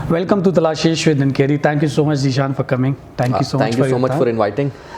Welcome to Talashish with Nkeri. Thank you so much Zishan for coming. Thank you so much for inviting.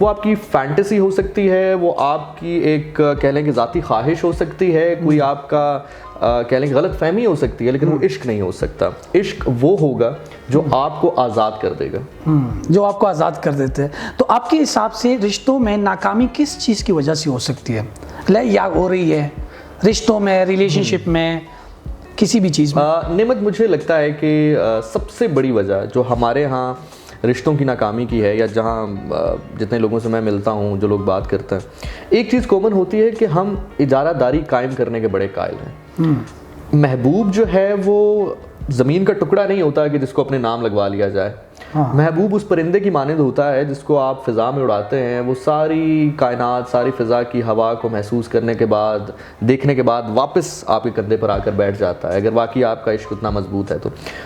وہ آپ کی fantasy ہو سکتی ہے, وہ آپ کی ایک کہہ لیں کہ ذاتی خواہش ہو سکتی ہے, کوئی آپ کا کہہ لیں کہ غلط فہمی ہو سکتی ہے, لیکن وہ عشق نہیں ہو سکتا. عشق وہ ہوگا جو آپ کو آزاد کر دے گا, جو آپ کو آزاد کر دیتے ہیں. تو آپ کے حساب سے رشتوں میں ناکامی کس چیز کی وجہ سے ہو سکتی ہے, یا ہو رہی ہے رشتوں میں, ریلیشن شپ میں, کسی بھی چیز میں؟ نعمت, مجھے لگتا ہے کہ سب سے بڑی وجہ جو ہمارے ہاں رشتوں کی ناکامی کی ہے, یا جہاں جتنے لوگوں سے میں ملتا ہوں, جو لوگ بات کرتے ہیں, ایک چیز کامن ہوتی ہے کہ ہم اجارہ داری قائم کرنے کے بڑے قائل ہیں. محبوب جو ہے وہ زمین کا ٹکڑا نہیں ہوتا کہ جس کو اپنے نام لگوا لیا جائے. محبوب اس پرندے کی مانند ہوتا ہے جس کو آپ فضا میں اڑاتے ہیں, وہ ساری کائنات, ساری فضا کی ہوا کو محسوس کرنے کے بعد, دیکھنے کے بعد واپس آپ کے کندھے پر آ کر بیٹھ جاتا ہے, اگر واقعی آپ کا عشق اتنا مضبوط ہے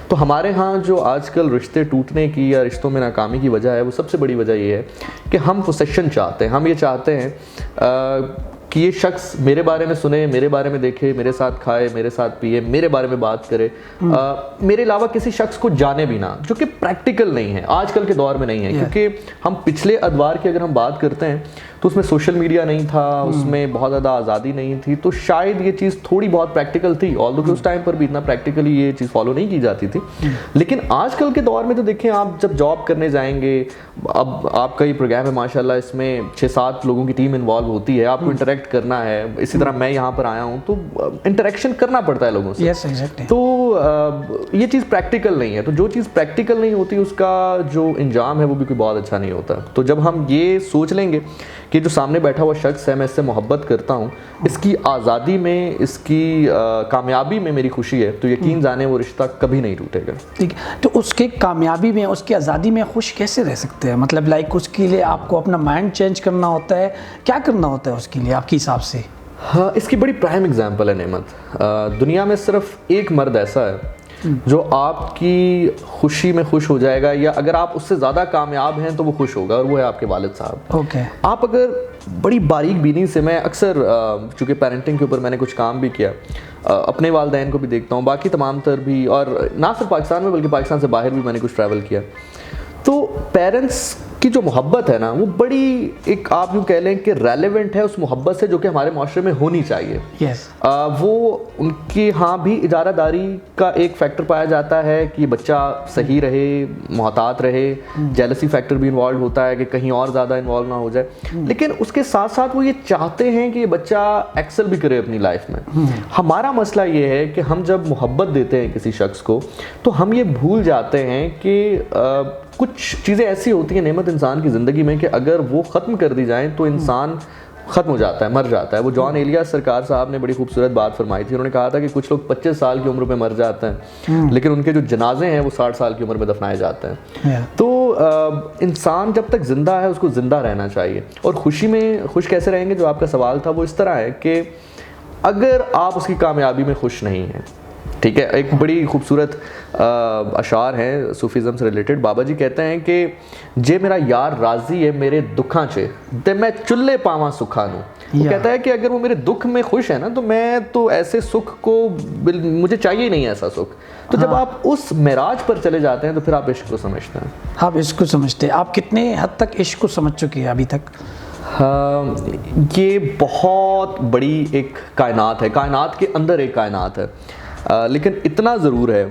تو ہمارے ہاں جو آج کل رشتے ٹوٹنے کی یا رشتوں میں ناکامی کی وجہ ہے, وہ سب سے بڑی وجہ یہ ہے کہ ہم پوسیشن چاہتے ہیں. ہم یہ چاہتے ہیں کہ یہ شخص میرے بارے میں سنے, میرے بارے میں دیکھے, میرے ساتھ کھائے, میرے ساتھ پیے, میرے بارے میں بات کرے, میرے علاوہ کسی شخص کو جانے بھی نہ, جو کہ پریکٹیکل نہیں ہے, آج کل کے دور میں نہیں ہے. کیونکہ ہم پچھلے ادوار کی اگر ہم بات کرتے ہیں تو اس میں سوشل میڈیا نہیں تھا, اس میں بہت زیادہ آزادی نہیں تھی, تو شاید یہ چیز تھوڑی بہت پریکٹیکل تھی, آلدو کہ اس ٹائم پر بھی اتنا پریکٹیکلی یہ چیز فالو نہیں کی جاتی تھی. لیکن آج کل کے دور میں تو دیکھیں, آپ جب جاب کرنے جائیں گے, اب آپ کا یہ پروگرام ہے ماشاءاللہ, اس میں 6-7 لوگوں کی ٹیم انوالو ہوتی ہے, آپ کو انٹریکٹ کرنا ہے. اسی طرح میں یہاں پر آیا ہوں تو انٹریکشن کرنا پڑتا ہے لوگوں سے. تو یہ چیز پریکٹیکل نہیں ہے. تو جو چیز پریکٹیکل نہیں ہوتی اس کا جو انجام ہے وہ بھی کوئی بہت اچھا نہیں ہوتا. تو جب ہم یہ سوچ لیں گے کہ جو سامنے بیٹھا ہوا شخص ہے, میں اس سے محبت کرتا ہوں, اس کی آزادی میں, اس کی کامیابی میں میری خوشی ہے, تو یقین جانے وہ رشتہ کبھی نہیں ٹوٹے گا. ٹھیک, تو اس کے کامیابی میں, اس کی آزادی میں خوش کیسے رہ سکتے ہیں؟ مطلب اس کے لیے آپ کو اپنا مائنڈ چینج کرنا ہوتا ہے, کیا کرنا ہوتا ہے اس کے لیے آپ کے حساب سے؟ ہاں, اس کی بڑی پرائم ایگزامپل ہے نعمت. دنیا میں صرف ایک مرد ایسا ہے جو آپ کی خوشی میں خوش ہو جائے گا, یا اگر آپ اس سے زیادہ کامیاب ہیں تو وہ خوش ہوگا, اور وہ ہے آپ کے والد صاحب. آپ اگر بڑی باریک بینی سے, میں اکثر چونکہ پیرنٹنگ کے اوپر میں نے کچھ کام بھی کیا, اپنے والدین کو بھی دیکھتا ہوں, باقی تمام تر بھی, اور نہ صرف پاکستان میں بلکہ پاکستان سے باہر بھی میں نے کچھ ٹریول کیا, تو پیرنٹس کی جو محبت ہے نا, وہ بڑی ایک آپ یوں کہہ لیں کہ ریلیونٹ ہے اس محبت سے جو کہ ہمارے معاشرے میں ہونی چاہیے. وہ ان کے ہاں بھی اجارہ داری کا ایک فیکٹر پایا جاتا ہے کہ بچہ صحیح رہے, محتاط رہے, جیلسی فیکٹر بھی انوالو ہوتا ہے کہ کہیں اور زیادہ انوالو نہ ہو جائے, لیکن اس کے ساتھ ساتھ وہ یہ چاہتے ہیں کہ یہ بچہ ایکسل بھی کرے اپنی لائف میں. ہمارا مسئلہ یہ ہے کہ ہم جب محبت دیتے ہیں کسی شخص کو, تو ہم یہ بھول جاتے ہیں کہ کچھ چیزیں ایسی ہوتی ہیں نعمت انسان کی زندگی میں کہ اگر وہ ختم کر دی جائیں تو انسان ختم ہو جاتا ہے, مر جاتا ہے. وہ جان ایلیاس سرکار صاحب نے بڑی خوبصورت بات فرمائی تھی. انہوں نے کہا تھا کہ کچھ لوگ 25 سال کی عمر میں مر جاتے ہیں, لیکن ان کے جو جنازے ہیں وہ 60 سال کی عمر میں دفنائے جاتے ہیں. تو انسان جب تک زندہ ہے اس کو زندہ رہنا چاہیے. اور خوشی میں خوش کیسے رہیں گے, جو آپ کا سوال تھا, وہ اس طرح ہے کہ اگر آپ اس کی کامیابی میں خوش نہیں ہیں, ٹھیک ہے, ایک بڑی خوبصورت اشعار ہیں صوفیزم سے ریلیٹڈ. بابا جی کہتے ہیں کہ جے میرا یار راضی ہے میرے دکھاں چے تے میں چلے پاواں سکھاں نوں. وہ کہتا ہے کہ اگر وہ میرے دکھ میں خوش ہے نا, تو میں تو ایسے سکھ کو مجھے چاہیے ہی نہیں ایسا سکھ. تو جب آپ اس معراج پر چلے جاتے ہیں تو پھر آپ عشق کو سمجھتے ہیں. آپ عشق کو سمجھتے ہیں. آپ کتنے حد تک عشق کو سمجھ چکے ہیں ابھی تک؟ یہ بہت بڑی ایک کائنات ہے, کائنات کے اندر ایک کائنات ہے. لیکن اتنا ضرور ہے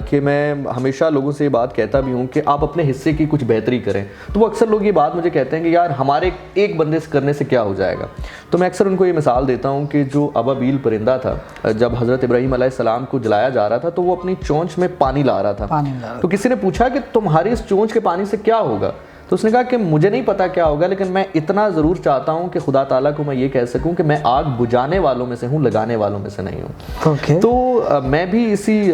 کہ میں ہمیشہ لوگوں سے یہ بات کہتا بھی ہوں کہ آپ اپنے حصے کی کچھ بہتری کریں. تو وہ اکثر لوگ یہ بات مجھے کہتے ہیں کہ یار ہمارے ایک بندے سے کرنے سے کیا ہو جائے گا. تو میں اکثر ان کو یہ مثال دیتا ہوں کہ جو ابابیل پرندہ تھا, جب حضرت ابراہیم علیہ السلام کو جلایا جا رہا تھا تو وہ اپنی چونچ میں پانی لا رہا تھا. تو کسی نے پوچھا کہ تمہاری اس چونچ کے پانی سے کیا ہوگا, تو اس نے کہا کہ مجھے نہیں پتا کیا ہوگا, لیکن میں اتنا ضرور چاہتا ہوں کہ خدا تعالیٰ کو میں یہ کہہ سکوں کہ میں آگ بجھانے والوں میں سے ہوں, لگانے والوں میں سے نہیں ہوں. تو میں بھی اسی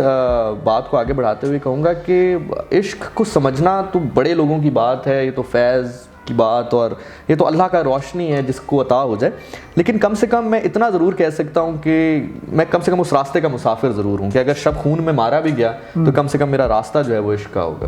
بات کو آگے بڑھاتے ہوئے کہوں گا کہ عشق کو سمجھنا تو بڑے لوگوں کی بات ہے, یہ تو فیض کی بات اور یہ تو اللہ کا روشنی ہے جس کو عطا ہو جائے. لیکن کم سے کم میں اتنا ضرور کہہ سکتا ہوں کہ میں کم سے کم اس راستے کا مسافر ضرور ہوں کہ اگر شب خون میں مارا بھی گیا تو کم سے کم میرا راستہ جو ہے وہ عشق کا ہوگا.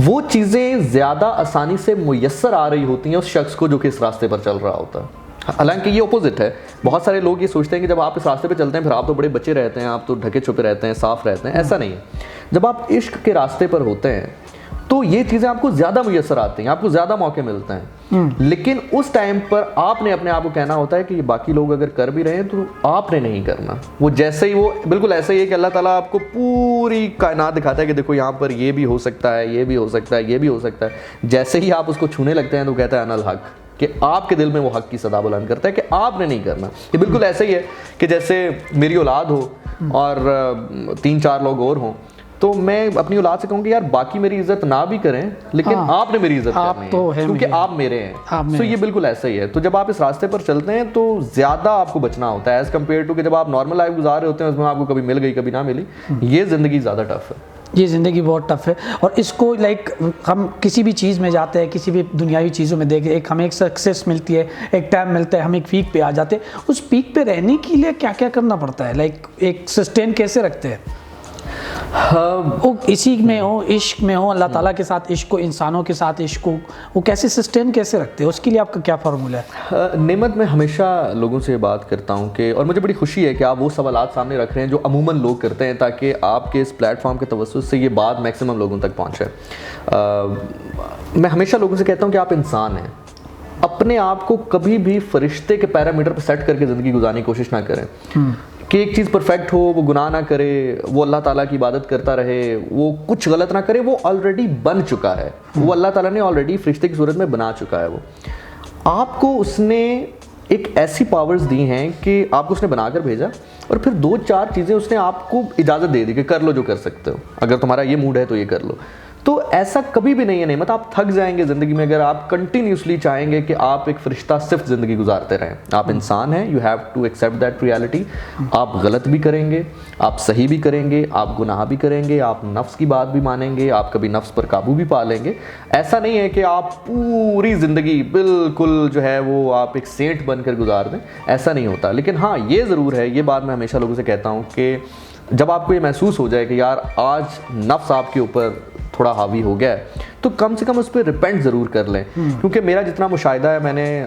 وہ چیزیں زیادہ آسانی سے میسر آ رہی ہوتی ہیں اس شخص کو جو کہ اس راستے پر چل رہا ہوتا ہے. حالانکہ یہ اپوزٹ ہے. بہت سارے لوگ یہ سوچتے ہیں کہ جب آپ اس راستے پہ چلتے ہیں پھر آپ تو بڑے بچے رہتے ہیں, آپ تو ڈھکے چھپے رہتے ہیں, صاف رہتے ہیں. ایسا نہیں ہے. جب آپ عشق کے راستے پر ہوتے ہیں تو یہ چیزیں آپ کو زیادہ میسر آتی ہیں, آپ کو زیادہ موقع ملتے ہیں. لیکن اس ٹائم پر آپ نے اپنے آپ کو کہنا ہوتا ہے کہ یہ باقی لوگ اگر کر بھی رہے ہیں تو آپ نے نہیں کرنا. وہ جیسے ہی, وہ بالکل ایسا ہی ہے کہ اللہ تعالیٰ آپ کو پوری کائنات دکھاتا ہے کہ دیکھو یہاں پر یہ بھی ہو سکتا ہے, یہ بھی ہو سکتا ہے, یہ بھی ہو سکتا ہے. جیسے ہی آپ اس کو چھونے لگتے ہیں تو کہتا ہے انا الحق, کہ آپ کے دل میں وہ حق کی صدا بلند کرتا ہے کہ آپ نے نہیں کرنا. یہ بالکل ایسا ہی ہے کہ جیسے میری اولاد ہو اور 3-4 لوگ اور ہوں تو میں اپنی اولاد سے کہوں کہ یار باقی میری عزت نہ بھی کریں لیکن آپ نے میری عزت کرنی ہے کیونکہ آپ میرے ہیں. تو یہ بالکل ایسا ہی ہے. تو جب آپ اس راستے پر چلتے ہیں تو زیادہ آپ کو بچنا ہوتا ہے ایز کمپیئر ٹو کہ جب آپ نارمل لائف گزار رہے ہوتے ہیں اس میں آپ کو کبھی مل گئی کبھی نہ ملی. یہ زندگی زیادہ ٹف ہے. یہ زندگی بہت ٹف ہے. اور اس کو لائک ہم کسی بھی چیز میں جاتے ہیں, کسی بھی دنیاوی چیزوں میں دیکھیں, ہمیں ایک سکسیس ملتی ہے, ایک ٹائم ملتا ہے, ہم ایک پیک پہ آ جاتے ہیں. اس پیک پہ رہنے کے لیے کیا کیا کرنا پڑتا ہے, لائک ایک سسٹین کیسے رکھتے ہیں؟ وہ اسی میں ہو, عشق میں ہو, اللہ تعالیٰ کے ساتھ عشق کو, انسانوں کے ساتھ عشق کو, وہ کیسے سسٹین کیسے رکھتے ہیں؟ اس کے لیے آپ کا کیا فارمولہ ہے؟ نعمت, میں ہمیشہ لوگوں سے یہ بات کرتا ہوں کہ, اور مجھے بڑی خوشی ہے کہ آپ وہ سوالات سامنے رکھ رہے ہیں جو عموماً لوگ کرتے ہیں تاکہ آپ کے اس پلیٹ فارم کے توسط سے یہ بات میکسیمم لوگوں تک پہنچے. میں ہمیشہ لوگوں سے کہتا ہوں کہ آپ انسان ہیں. اپنے آپ کو کبھی بھی فرشتے کے پیرامیٹر پہ سیٹ کر کے زندگی گزارنے کی کوشش نہ کریں کہ ایک چیز پرفیکٹ ہو, وہ گناہ نہ کرے, وہ اللہ تعالیٰ کی عبادت کرتا رہے, وہ کچھ غلط نہ کرے. وہ آلریڈی بن چکا ہے, وہ اللہ تعالیٰ نے آلریڈی فرشتے کی صورت میں بنا چکا ہے. وہ آپ کو اس نے ایک ایسی پاورز دی ہیں کہ آپ کو اس نے بنا کر بھیجا اور پھر 2-4 چیزیں اس نے آپ کو اجازت دے دی کہ کر لو جو کر سکتے ہو, اگر تمہارا یہ موڈ ہے تو یہ کر لو. تو ایسا کبھی بھی نہیں ہے نعمت. آپ تھک جائیں گے زندگی میں اگر آپ کنٹینیوسلی چاہیں گے کہ آپ ایک فرشتہ صرف زندگی گزارتے رہیں. آپ انسان ہیں, you have to accept that reality. آپ غلط بھی کریں گے, آپ صحیح بھی کریں گے, آپ گناہ بھی کریں گے, آپ نفس کی بات بھی مانیں گے, آپ کبھی نفس پر قابو بھی پا لیں گے. ایسا نہیں ہے کہ آپ پوری زندگی بالکل جو ہے وہ آپ ایک سینٹ بن کر گزار دیں, ایسا نہیں ہوتا. لیکن ہاں یہ ضرور ہے, یہ بات میں ہمیشہ لوگوں سے کہتا ہوں کہ جب آپ کو یہ محسوس ہو جائے کہ یار آج نفس آپ کے اوپر تھوڑا حاوی ہو گیا ہے تو کم سے کم اس پہ ریپینٹ ضرور کر لیں. کیونکہ میرا جتنا مشاہدہ ہے, میں نے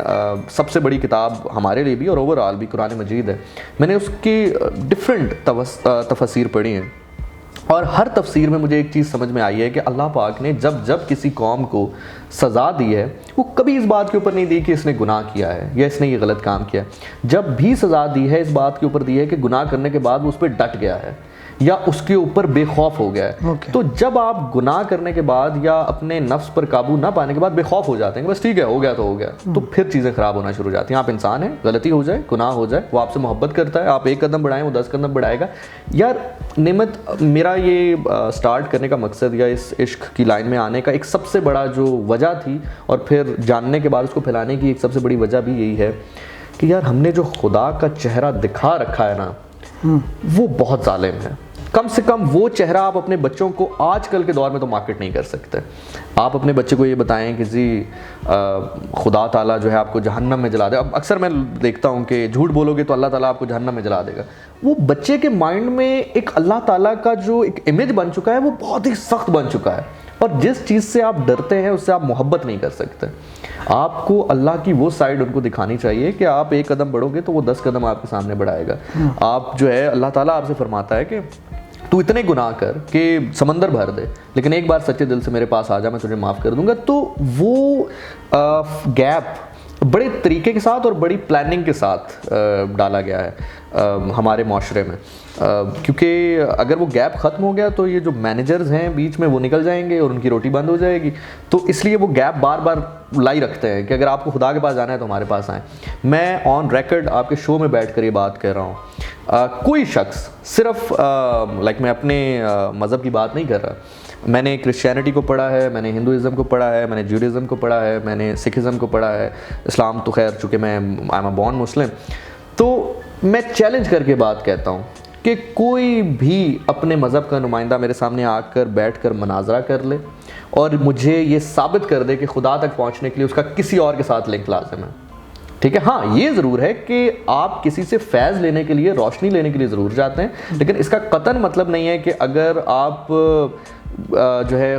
سب سے بڑی کتاب ہمارے لیے بھی اور اوور آل بھی قرآن مجید ہے, میں نے اس کی ڈفرینٹ تفسیر پڑھی ہیں اور ہر تفسیر میں مجھے ایک چیز سمجھ میں آئی ہے کہ اللہ پاک نے جب کسی قوم کو سزا دی ہے وہ کبھی اس بات کے اوپر نہیں دی کہ اس نے گناہ کیا ہے یا اس نے یہ غلط کام کیا ہے. جب بھی سزا دی ہے اس بات کے اوپر دی ہے کہ گناہ کرنے کے بعد وہ اس پہ ڈٹ گیا ہے یا اس کے اوپر بے خوف ہو گیا ہے. تو جب آپ گناہ کرنے کے بعد یا اپنے نفس پر قابو نہ پانے کے بعد بے خوف ہو جاتے ہیں کہ بس ٹھیک ہے, ہو گیا تو ہو گیا, تو پھر چیزیں خراب ہونا شروع ہو جاتی ہیں. آپ انسان ہیں, غلطی ہو جائے, گناہ ہو جائے, وہ آپ سے محبت کرتا ہے, آپ 1 قدم بڑھائیں وہ 10 قدم بڑھائے گا. یار نعمت, میرا یہ سٹارٹ کرنے کا مقصد یا اس عشق کی لائن میں آنے کا ایک سب سے بڑا جو وجہ تھی اور پھر جاننے کے بعد اس کو پھیلانے کی ایک سب سے بڑی وجہ بھی یہی ہے کہ یار ہم نے جو خدا کا چہرہ دکھا رکھا ہے نا وہ بہت ظالم ہے. کم سے کم وہ چہرہ آپ اپنے بچوں کو آج کل کے دور میں تو مارکیٹ نہیں کر سکتے. آپ اپنے بچے کو یہ بتائیں کہ جی خدا تعالیٰ جو ہے آپ کو جہنم میں جلا دے. اب اکثر میں دیکھتا ہوں کہ جھوٹ بولو گے تو اللہ تعالیٰ آپ کو جہنم میں جلا دے گا. وہ بچے کے مائنڈ میں ایک اللہ تعالیٰ کا جو ایک امیج بن چکا ہے وہ بہت ہی سخت بن چکا ہے, اور جس چیز سے آپ ڈرتے ہیں اس سے آپ محبت نہیں کر سکتے. آپ کو اللہ کی وہ سائڈ ان کو دکھانی چاہیے کہ آپ 1 قدم بڑھو گے تو وہ 10 قدم آپ کے سامنے بڑھائے گا. آپ جو ہے اللہ تعالیٰ آپ سے فرماتا ہے کہ تو اتنے گناہ کر کہ سمندر بھر دے لیکن ایک بار سچے دل سے میرے پاس آ جا, میں تجھے معاف کر دوں گا. تو وہ گیپ بڑے طریقے کے ساتھ اور بڑی پلاننگ کے ساتھ ڈالا گیا ہے ہمارے معاشرے میں, کیونکہ اگر وہ گیپ ختم ہو گیا تو یہ جو مینیجرز ہیں بیچ میں وہ نکل جائیں گے اور ان کی روٹی بند ہو جائے گی. تو اس لیے وہ گیپ بار بار لائی رکھتے ہیں کہ اگر آپ کو خدا کے پاس جانا ہے تو ہمارے پاس آئیں. میں آن ریکارڈ آپ کے شو میں بیٹھ کر یہ بات کہہ رہا ہوں, کوئی شخص صرف میں اپنے مذہب کی بات نہیں کر رہا, میں نے کرسچینٹی کو پڑھا ہے, میں نے ہندوازم کو پڑھا ہے, میں نے جوڈازم کو پڑھا ہے, میں نے سکھزم کو پڑھا ہے, اسلام تو خیر چونکہ میں آئی ایم اے بورن مسلم. تو میں چیلنج کر کے بات کہتا ہوں کہ کوئی بھی اپنے مذہب کا نمائندہ میرے سامنے آ کر بیٹھ کر مناظرہ کر لے اور مجھے یہ ثابت کر دے کہ خدا تک پہنچنے کے لیے اس کا کسی اور کے ساتھ لنک لازم ہے. ٹھیک ہے, ہاں یہ ضرور ہے کہ آپ کسی سے فیض لینے کے لیے, روشنی لینے کے لیے ضرور جاتے ہیں, لیکن اس کا قطعاً مطلب نہیں ہے کہ اگر آپ جو ہے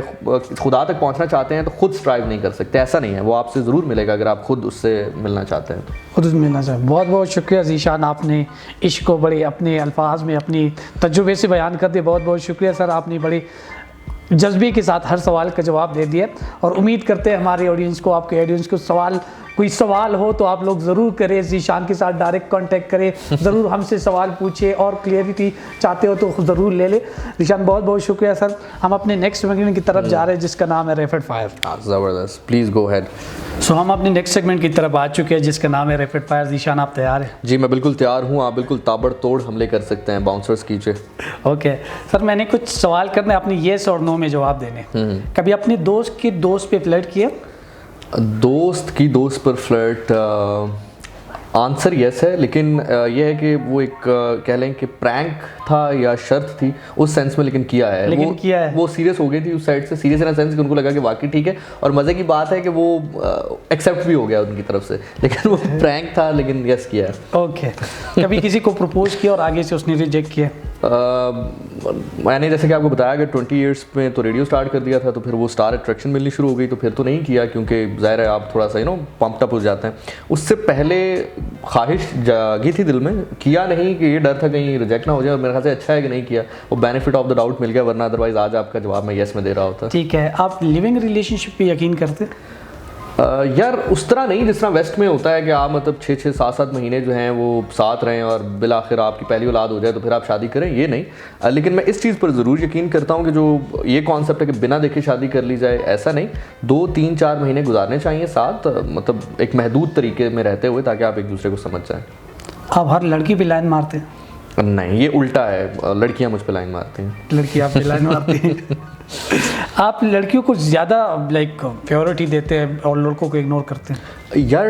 خدا تک پہنچنا چاہتے ہیں تو خود اسٹرائیو نہیں کر سکتے. ایسا نہیں ہے, وہ آپ سے ضرور ملے گا اگر آپ خود اس سے ملنا چاہتے ہیں. خود ملنا چاہے. بہت بہت شکریہ ذیشان, آپ نے عشق کو بڑے اپنے الفاظ میں اپنی تجربے سے بیان کر دیا. بہت بہت شکریہ سر, آپ نے بڑے جذبے کے ساتھ ہر سوال کا جواب دے دیا, اور امید کرتے ہیں ہمارے آڈینس کو, آپ کے آڈینس کو کوئی سوال ہو تو آپ لوگ ضرور کریں, ذیشان کے ساتھ ڈائریکٹ کانٹیکٹ کریں, ضرور ہم سے سوال پوچھیں, اور کلیئرٹی چاہتے ہو تو ضرور لے لیں. ذیشان بہت بہت شکریہ سر. ہم اپنے نیکسٹ سیگمنٹ کی طرف جا رہے ہیں جس کا نام ہے ریپڈ فائر. زبردست, پلیز گو ہیڈ. سو ہم اپنے نیکسٹ سیگمنٹ کی طرف آ چکے ہیں جس کا نام ہے ریپڈ فائر. ذیشان آپ تیار ہیں؟ جی میں بالکل تیار ہوں, آپ بالکل تابڑ توڑ حملے کر سکتے ہیں, باؤنسرز کیجیے. اوکے سر, میں نے کچھ سوال کرنے, اپنے یس اور نو میں جواب دینے. کبھی اپنے دوست کے دوست پہ فلرٹ کیا؟ دوست کی دوست پر فلرٹ, آنسر یس ہے, لیکن یہ ہے کہ وہ ایک کہہ لیں کہ پرینک تھا یا شرط تھی اس سینس میں, لیکن کیا ہے. لیکن کیا ہے, وہ سیریس ہو گئی تھی اس سائڈ سے, سیریس ان سینس کہ ان کو لگا کہ واقعی ٹھیک ہے, اور مزے کی بات ہے کہ وہ ایکسیپٹ بھی ہو گیا ان کی طرف سے, لیکن وہ پرینک تھا, لیکن یس کیا ہے. اوکے. کبھی کسی کو پرپوز کیا اور آگے سے اس نے ریجیکٹ کیا؟ میں نے جیسے کہ آپ کو بتایا کہ 20 ایئرس میں تو ریڈیو سٹارٹ کر دیا تھا, تو پھر وہ اسٹار اٹریکشن ملنی شروع ہو گئی, تو پھر تو نہیں کیا, کیونکہ ظاہر ہے آپ تھوڑا سا پمپڈ اپ ہو جاتے ہیں. اس سے پہلے خواہش جاگی تھی دل میں, کیا نہیں کہ یہ ڈر تھا کہیں ریجیکٹ نہ ہو جائے, اور میرے خیال سے اچھا ہے کہ نہیں کیا, وہ بینیفٹ آف دا ڈاؤٹ مل گیا, ورنہ ادروائز آج آپ کا جواب میں یس میں دے رہا ہوتا. ٹھیک ہے. آپ لیونگ ریلیشن شپ پہ یقین کرتے؟ یار اس طرح نہیں جس طرح ویسٹ میں ہوتا ہے کہ آپ مطلب 6-7 مہینے جو ہیں وہ ساتھ رہیں اور بالآخر آپ کی پہلی اولاد ہو جائے تو پھر آپ شادی کریں, یہ نہیں. لیکن میں اس چیز پر ضرور یقین کرتا ہوں کہ جو یہ کانسیپٹ ہے کہ بنا دیکھے شادی کر لی جائے, ایسا نہیں. 2-3-4 مہینے گزارنے چاہیے ساتھ, مطلب ایک محدود طریقے میں رہتے ہوئے, تاکہ آپ ایک دوسرے کو سمجھ جائیں. آپ ہر لڑکی پہ لائن مارتے ہیں؟ نہیں, یہ الٹا ہے, لڑکیاں مجھ پہ لائن مارتی ہیں. لڑکی آپ پہ لائن مارتی ہیں. آپ لڑکیوں کو زیادہ پیورٹی دیتے ہیں اور لڑکوں کو اگنور کرتے ہیں؟ یار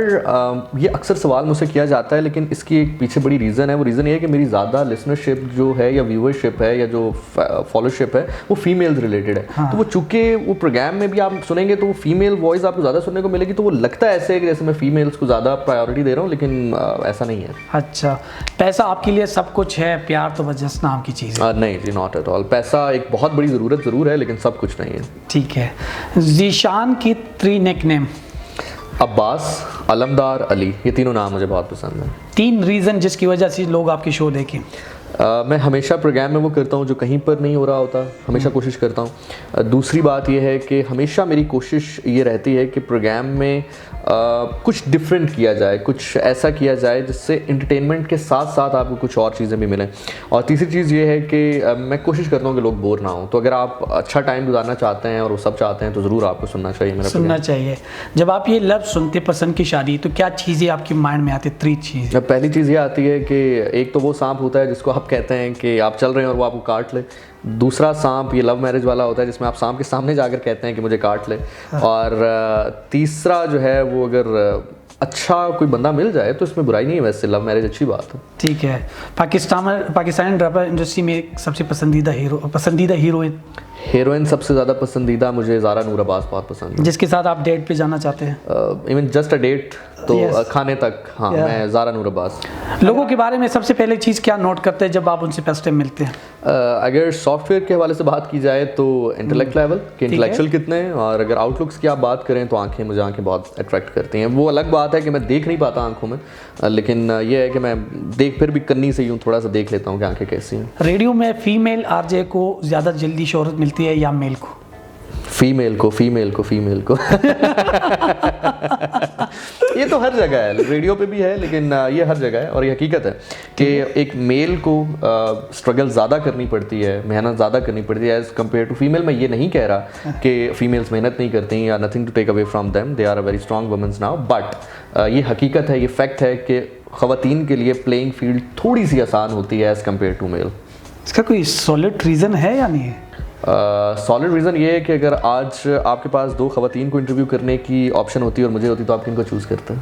یہ اکثر سوال مجھ سے کیا جاتا ہے, لیکن اس کی ایک پیچھے بڑی ریزن ہے. وہ ریزن یہ ہے کہ میری زیادہ لسنرشپ جو ہے یا ویورشپ ہے یا جو فالوشپ ہے وہ فیمیلز ریلیٹڈ ہے. تو وہ چونکہ وہ پروگرام میں بھی آپ سنیں گے تو وہ فیمیل وائس آپ کو زیادہ سننے کو ملے گی, تو وہ لگتا ہے ایسے ہے کہ جیسے میں فیمیلز کو زیادہ پرائیورٹی دے رہا ہوں, لیکن ایسا نہیں ہے. اچھا, پیسہ آپ کے لیے سب کچھ ہے, پیار تو بس جس نام کی چیز ہے؟ نہیں جی, ناٹ ایٹ آل. پیسہ ایک بہت بڑی ضرورت ضرور ہے, لیکن سب کچھ نہیں ہے. ٹھیک ہے. ذیشان کی 3 نک نیم؟ عباس, علمدار, علی, یہ تینوں نام مجھے بہت پسند ہیں. 3 ریزن جس کی وجہ سے لوگ آپ کی شو دیکھیں؟ میں ہمیشہ پروگرام میں وہ کرتا ہوں جو کہیں پر نہیں ہو رہا ہوتا, ہمیشہ کوشش کرتا ہوں. دوسری بات یہ ہے کہ ہمیشہ میری کوشش یہ رہتی ہے کہ پروگرام میں کچھ ڈفرینٹ کیا جائے, کچھ ایسا کیا جائے جس سے انٹرٹینمنٹ کے ساتھ ساتھ آپ کو کچھ اور چیزیں بھی ملیں. اور تیسری چیز یہ ہے کہ میں کوشش کرتا ہوں کہ لوگ بور نہ ہوں. تو اگر آپ اچھا ٹائم گزارنا چاہتے ہیں اور وہ سب چاہتے ہیں تو ضرور آپ کو سننا چاہیے میرا سننا چاہیے. جب آپ یہ لفظ سنتے پسند کی شادی, تو کیا چیزیں آپ کے مائنڈ میں آتی؟ 3 چیزیں. پہلی چیز یہ آتی ہے کہ ایک تو وہ سانپ ہوتا ہے جس کو آپ کہتے ہیں کہ آپ چل رہے ہیں اور وہ آپ کو کاٹ لے. دوسرا سانپ یہ لو میرج والا ہوتا ہے جس میں آپ سانپ کے سامنے جا کر کہتے ہیں کہ مجھے کاٹ لے. اور تیسرا جو ہے وہ اگر اچھا کوئی بندہ مل جائے تو اس میں برائی نہیں ہے, ویسے لو میرج اچھی بات ہے. ٹھیک ہے. پاکستانی ڈرامہ انڈسٹری میں سب سے پسندیدہ ہیروئن؟ سب سے زیادہ پسندیدہ مجھے زارا نور عباس بہت پسند ہے. جس کے ساتھ آپ ڈیٹ پہ جانا چاہتے ہیں؟ ایون جسٹ اے ڈیٹ تو کھانے تک, ہاں میں زارا نور عباس. لوگوں کے بارے میں سب سے پہلے چیز کیا نوٹ کرتے ہیں جب آپ ان سے فرسٹ ٹائم ملتے ہیں؟ اگر سافٹ ویئر کے حوالے سے بات کی جائے تو انٹلیکٹ لیول کہ انٹلیکچوئل کتنے ہیں, اور اگر آؤٹ لکس کی آپ بات کریں تو مجھے آنکھیں بہت اٹریکٹ کرتی ہیں. وہ الگ بات ہے کہ میں دیکھ نہیں پاتا آنکھوں میں, لیکن یہ ہے کہ میں پھر بھی کنی سے یوں تھوڑا سا دیکھ لیتا ہوں کہ آنکھیں کیسی ہیں. ریڈیو میں فیمیل آر جے کو زیادہ جلدی شہرت ملتی ہے یا میل کو؟ فیمیل کو یہ تو ہر جگہ ہے, ریڈیو پہ بھی ہے, لیکن یہ ہر جگہ ہے. اور یہ حقیقت ہے کہ ایک میل کو اسٹرگل زیادہ کرنی پڑتی ہے, محنت زیادہ کرنی پڑتی ہے ایز کمپیئر ٹو فیمیل. میں یہ نہیں کہہ رہا کہ فیمیلز محنت نہیں کرتی یا nothing to take away from them, they are a very strong womens now, but یہ حقیقت ہے, یہ فیکٹ ہے کہ خواتین کے لیے پلینگ فیلڈ تھوڑی سی آسان ہوتی ہے ایز کمپیئر ٹو میل. اس کا کوئی سالڈ ریزن ہے یا نہیں ہے؟ سالڈ ریزن یہ ہے کہ اگر آج آپ کے پاس 2 خواتین کو انٹرویو کرنے کی آپشن ہوتی ہے اور مجھے ہوتی تو آپ کن کو چوز کرتے ہیں؟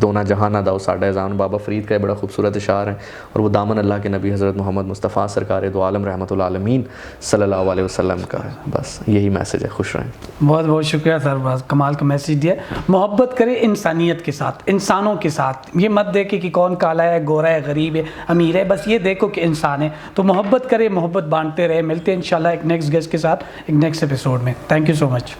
دونا جہاں نہ داؤ ساڈا اذان بابا فرید کا یہ بڑا خوبصورت اشعار ہے, اور وہ دامن اللہ کے نبی حضرت محمد مصطفیٰ سرکار دو عالم رحمۃ العالمین صلی اللہ علیہ وسلم کا ہے. بس یہی میسج ہے, خوش رہیں. بہت بہت شکریہ سر, بس کمال کا میسج دیا. محبت کرے انسانیت کے ساتھ, انسانوں کے ساتھ. یہ مت دیکھے کہ کون کالا ہے, گورا ہے, غریب ہے, امیر ہے, بس یہ دیکھو کہ انسان ہے. تو محبت کرے, محبت بانٹتے رہے. ملتے ہیں انشاءاللہ ایک نیکسٹ گیسٹ کے ساتھ ایک نیکسٹ ایپیسوڈ میں. Thank you so much.